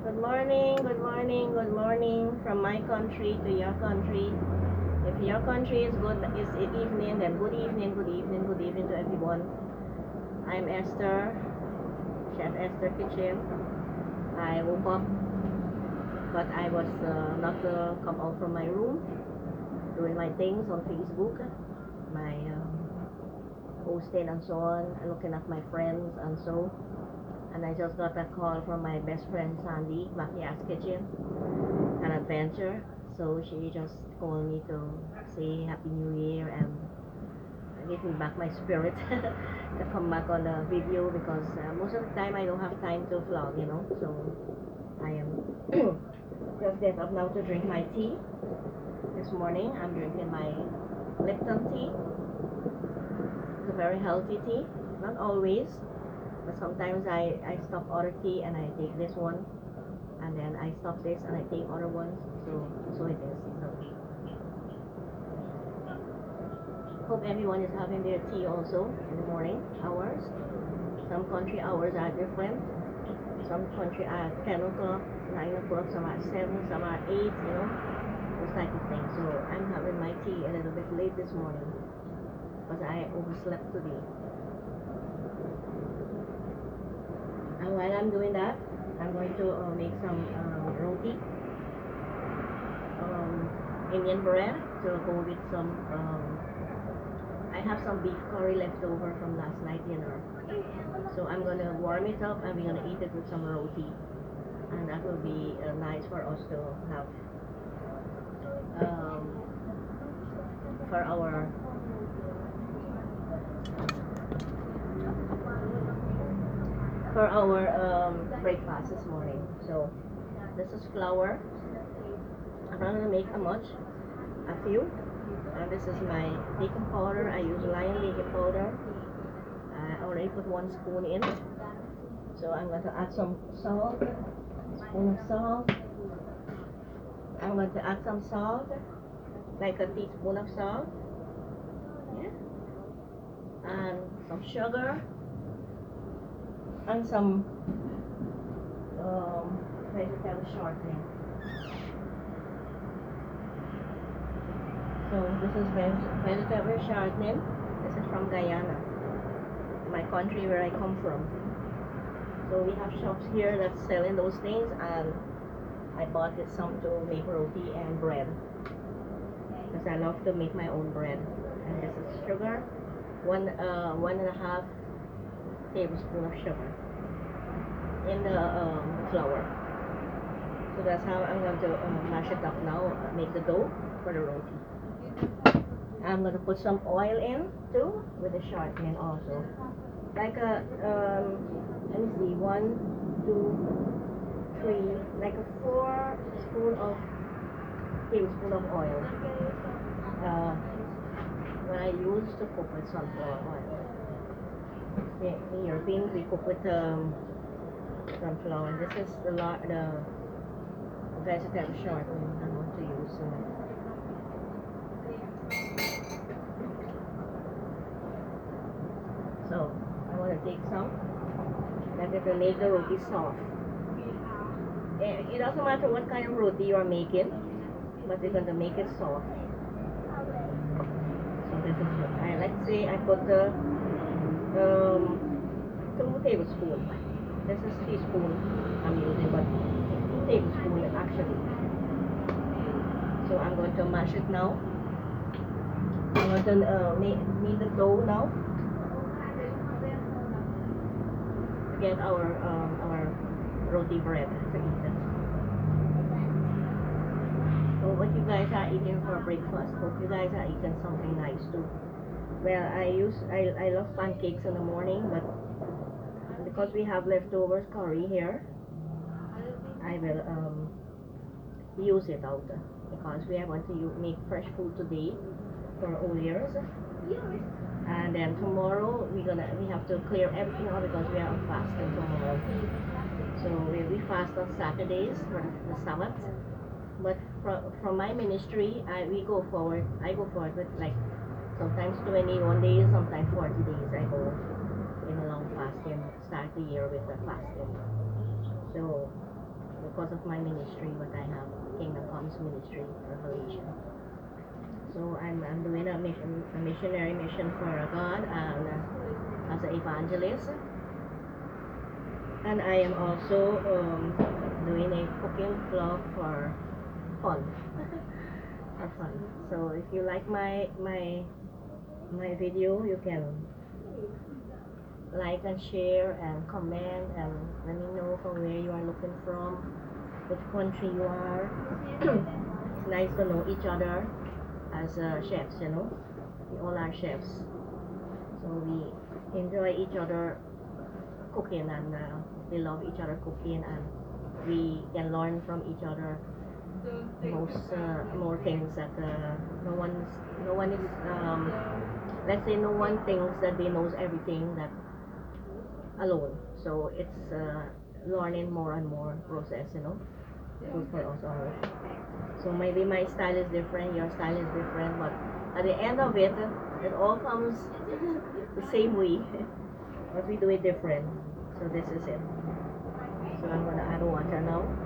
Good morning, good morning, good morning from my country to your country. If your country is good, is it evening, then good evening, good evening, good evening to everyone. I'm Esther, Chef Esther Kitchen. I woke up, but I was not come out from my room, doing my things on Facebook, my posting and so on, looking at my friends and so. And I just got a call from my best friend Sandy, Makia's Kitchen, an adventure. So she just called me to say Happy New Year and give me back my spirit to come back on the video because most of the time I don't have time to vlog, So I am just get up now to drink my tea. This morning I'm drinking my Lipton tea. It's a very healthy tea. Not always, but sometimes I stop other tea and I take this one, and then I stop this and I take other ones. So it is. So hope everyone is having their tea also in the morning hours. Some country hours are different. Some country are 10 o'clock, 9 o'clock, some are 7, some are 8, those type of things. So I'm having my tea a little bit late this morning because I overslept today. And while I'm doing that, I'm going to make some roti, Indian bread to go with some, I have some beef curry left over from last night dinner. So I'm going to warm it up and we're going to eat it with some roti. And that will be nice for us to have for our breakfast this morning. So this is flour. I'm not gonna make a few. And this is my baking powder. I use Lion baking powder. I already put 1 spoon in. So I'm going to add some salt, spoon of salt. I'm going to add some salt, like a teaspoon of salt. Yeah. And some sugar. And some vegetable shortening. So this is vegetable shortening. This is from Guyana, my country where I come from. So we have shops here that's selling those things, and I bought it some to make roti and bread because I love to make my own bread. And this is sugar, 1.5 tablespoon of sugar in the flour. So that's how I'm going to mash it up now, make the dough for the roti. I'm going to put some oil in too with the shortening also. Like a, let me see, 1, 2, 3, like a 4 tablespoon of oil. When I used to cook with sunflower oil. In Europeans we cook with sunflower. This is the vegetable shortening I want to use. So I want to take some. That it will make the roti soft. It doesn't matter what kind of roti you are making, but we're going to make it soft. So this is, let's say I put the 2 tablespoons. This is teaspoon I'm using, but 2 tablespoons actually. So I'm going to mash it now. I'm going to knead the dough now. To get our roti bread to eat it. So what you guys are eating for breakfast? Hope you guys are eating something nice too. Well, I love pancakes in the morning, but because we have leftovers curry here, I will use it out because we are going to make fresh food today for Old Year's, and then tomorrow we have to clear everything out because we are on fasting tomorrow. So we fast on Saturdays for the Sabbath, but from my ministry I go forward with like sometimes 21 days, sometimes 40 days. I go in a long fasting, start the year with a fasting. So because of my ministry, what I have, Kingdom Comes Ministry, Revelation. So I'm doing a missionary mission for God and as an evangelist. And I am also doing a cooking vlog for fun. For fun. So if you like my video, you can like and share and comment and let me know from where you are looking from, which country you are. It's nice to know each other as chefs, you know. We all are chefs. So we enjoy each other cooking and we love each other cooking and we can learn from each other more things that no one is let's say no one thinks that they knows everything that alone. So it's learning more and more process, you know. Good for us all. So maybe my style is different, your style is different, but at the end of it, it all comes the same way. But we do it different. So this is it. So I'm gonna add water now. I'm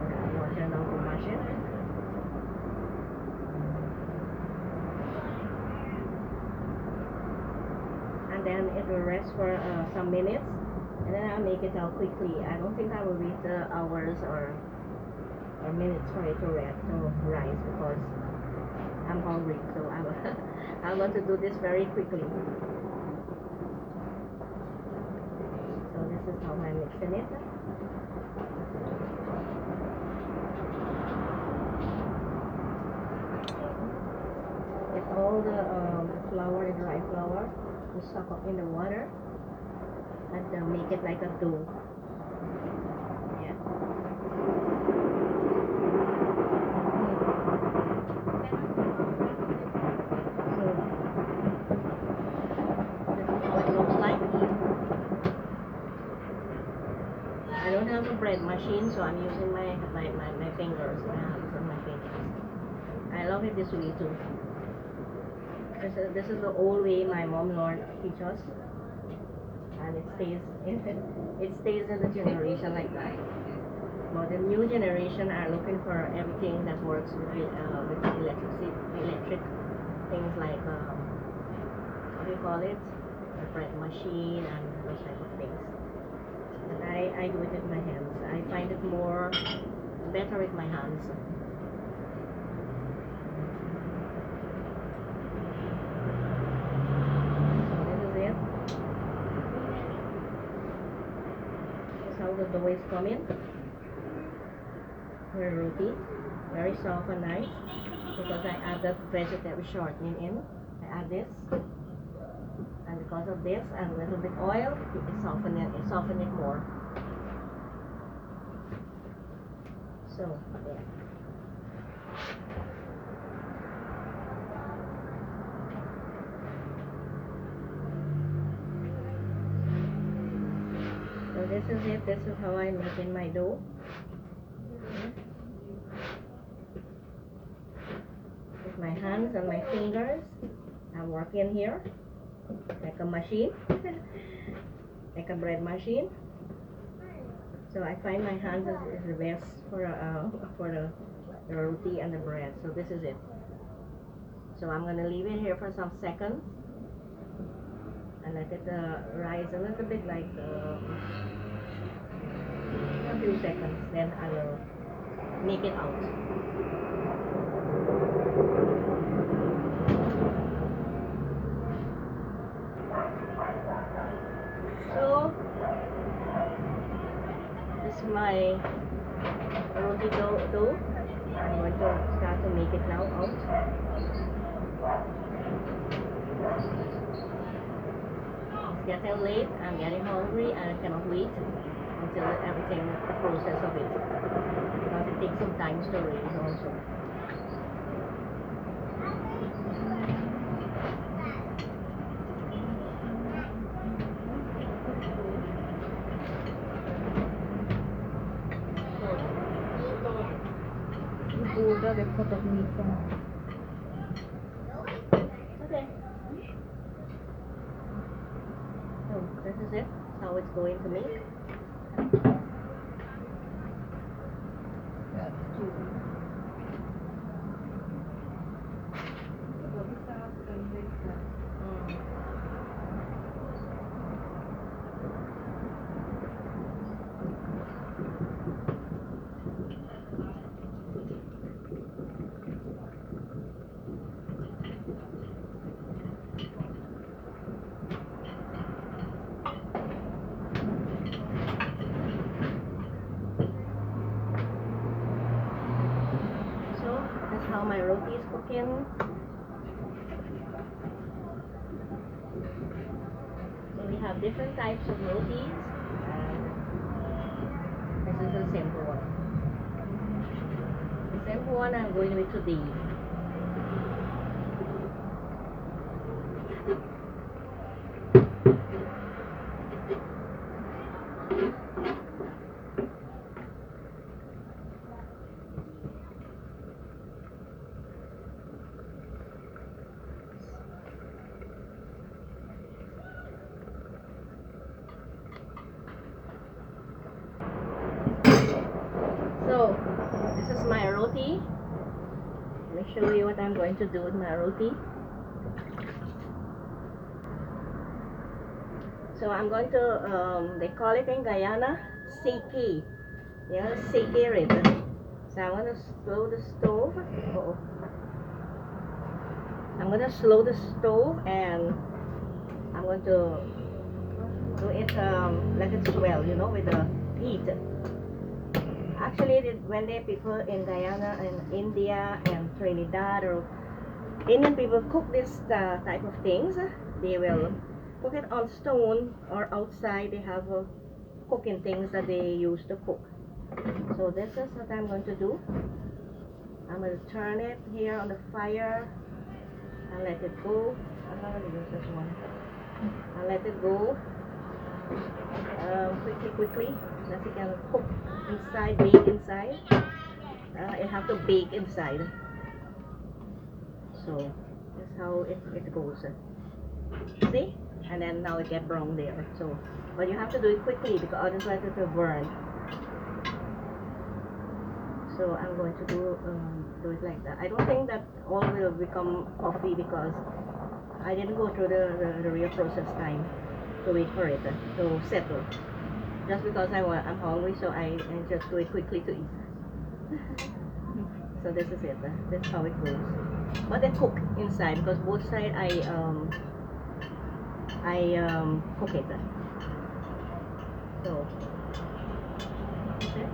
gonna add water now to mash it. And then it will rest for some minutes, and then I'll make it out quickly. I don't think I will wait hours or minutes for it to rise because I'm hungry. So I want to do this very quickly. So this is how I'm mixing it. If all the flour, the dry flour, you suck up in the water and make it like a dough. Yeah. So this is what it looks like. I don't have a bread machine, so I'm using my fingers, my hands and my fingers. I love it this way too. This is the old way my mom learned teach us, and it stays in the generation like that. But the new generation are looking for everything that works with electric things like what do you call it, the bread machine and those type of things. And I do it with my hands. I find it better with my hands. The dough is coming. Very roti, very soft and nice because I add the vegetable shortening in. I add this, and because of this and a little bit oil, it soften it more. So yeah. So this is it. This is how I'm making my dough. With my hands and my fingers, I'm working here like a machine, like a bread machine. So I find my hands is the best for the roti and the bread. So this is it. So I'm gonna leave it here for some seconds and let it rise a little bit, like a few seconds. Then I will make it out. So this is my roti dough. I'm going to start to make it now out. It's getting late, I'm getting hungry, and I cannot wait until everything, the process of it, because it takes some time to raise also. They put the meat on. Okay. So this is it, how it's going to make. how my roti is cooking. So we have different types of rotis. This is the simple one. The simple one I'm going with today. So this is my roti. Let me show you what I'm going to do with my roti. So I'm going to, they call it in Guyana, seke. Yeah, seke rib. So I'm going to slow the stove. Uh-oh. I'm going to slow the stove and I'm going to do it, let it swell, you know, with the heat. Actually, when the people in Guyana and India and Trinidad or Indian people cook this type of things, they will cook it on stone or outside. They have cooking things that they use to cook. So this is what I'm going to do. I'm going to turn it here on the fire and let it go. I'm not going to use this one. And let it go quickly, that it can cook inside, bake inside. It have to bake inside. So that's how it goes. See? And then now it get brown there. So, but you have to do it quickly because otherwise it will burn. So I'm going to do it like that. I don't think that all will become coffee because I didn't go through the real process time to wait for it to settle. Just because I'm hungry, so I just do it quickly to eat. So this is it. That's how it goes. But they cook inside because both sides I cook it. So okay.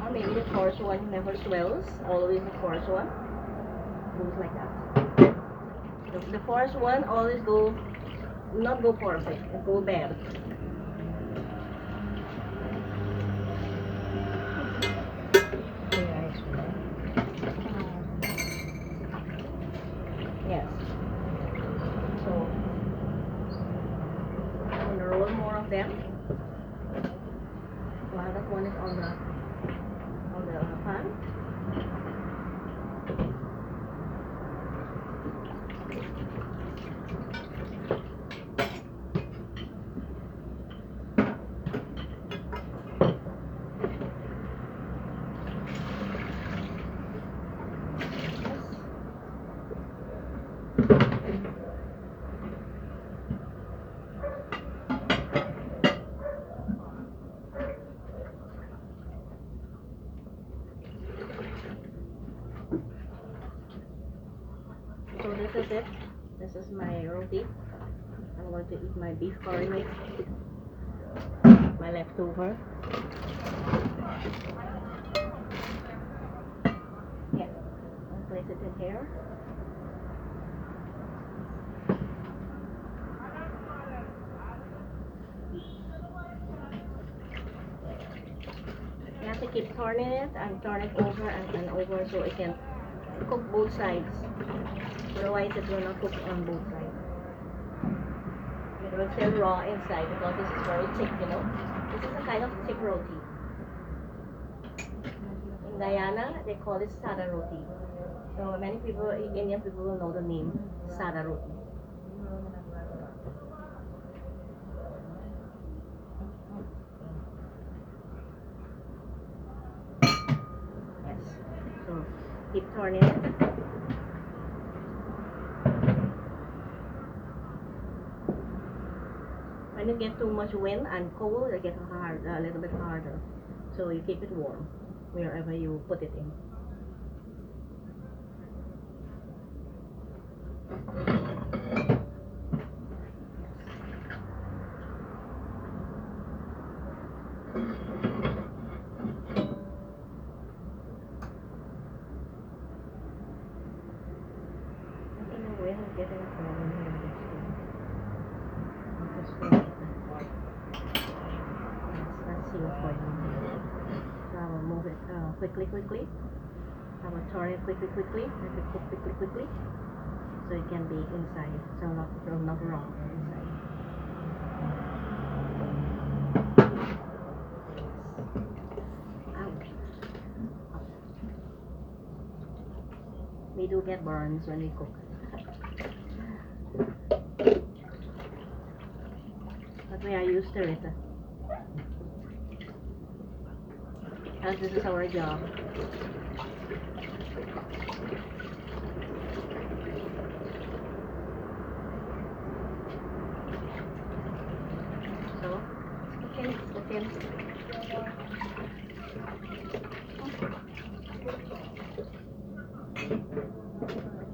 Or maybe the first one never swells. Always the first one goes like that. The first one always not go perfect. It go bad. Yes. So I'm gonna roll more of them while that one is on the pan. So this is it. This is my roti. I'm going to eat my beef curry mix, my leftover. Yeah, I'll place it in here. You have to keep turning it and turn it over and over so it can cook both sides. Otherwise, it will not cook on both sides. It will still raw inside because this is very thick, you know. This is a kind of thick roti. In Guyana, they call it sada roti. So many people, Indian people will know the name sada roti. Yes. So keep turning it. When you get too much wind and cold, it gets hard, a little bit harder. So you keep it warm wherever you put it in. boiling. So I will move it quickly. I will turn it quickly, let it cook quickly, so it can bake inside, so it will not raw inside. Ouch. We do get burns when we cook. But we are used to it. As this is our job. So, it's cooking.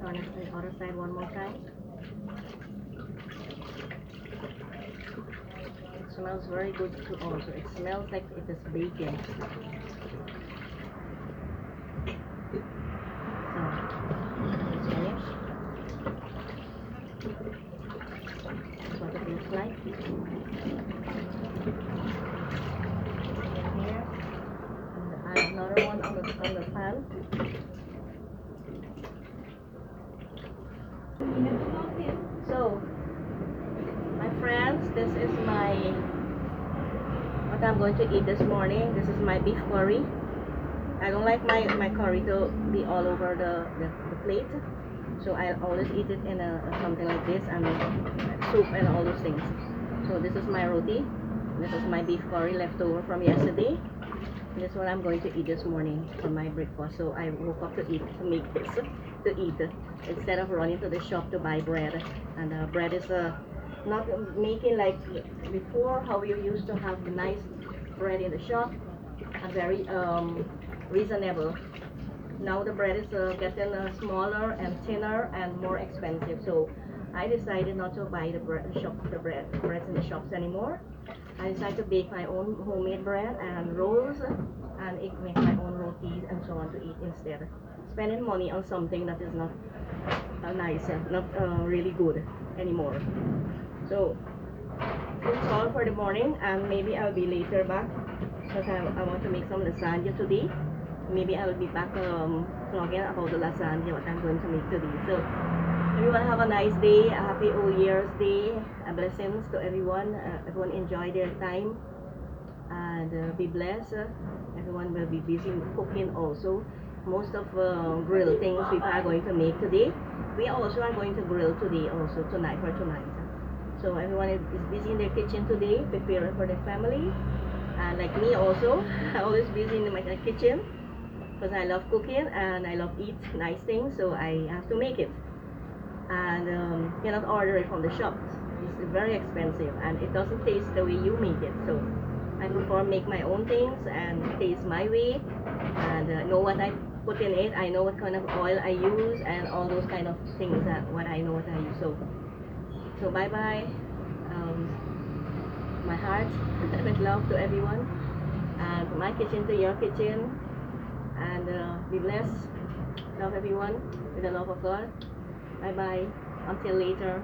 Turn it to the other side one more time. It smells very good too also. It smells like it is baking. So, it's finished. That's what it looks like. Here. And I have another one on the pan. So, my friends, this is what I'm going to eat this morning. This is my beef curry. I don't like my curry to be all over the plate, so I always eat it in something like this, and soup and all those things. So this is my roti. This is my beef curry left over from yesterday. This is what I'm going to eat this morning for my breakfast. So I woke up to make this to eat instead of running to the shop to buy bread. And bread is not making like before, how you used to have the nice bread in the shop, and very reasonable. Now the bread is getting smaller and thinner and more expensive. So I decided not to buy the breads in the shops anymore. I decided to bake my own homemade bread and rolls, and make my own rotis and so on to eat instead. Spending money on something that is not nice, not really good anymore. So that's all for the morning, and maybe I'll be later back because I want to make some lasagna today. Maybe I will be back vlogging about the lasagna, what I'm going to make today. So everyone have a nice day, a happy Old Year's Day, blessings to everyone. Everyone enjoy their time, and be blessed. Everyone will be busy cooking also. Most of grill things people are going to make today. We also are going to grill today also, tonight. So everyone is busy in their kitchen today, preparing for their family. And like me also, I'm always busy in my kitchen because I love cooking and I love eat nice things, so I have to make it. And cannot order it from the shops. It's very expensive and it doesn't taste the way you make it. So I prefer make my own things and taste my way, and know what I put in it. I know what kind of oil I use and all those kind of things that what I use. So bye bye. My heart with love to everyone, and from my kitchen to your kitchen, and be blessed. Love everyone with the love of God. Bye bye. Until later.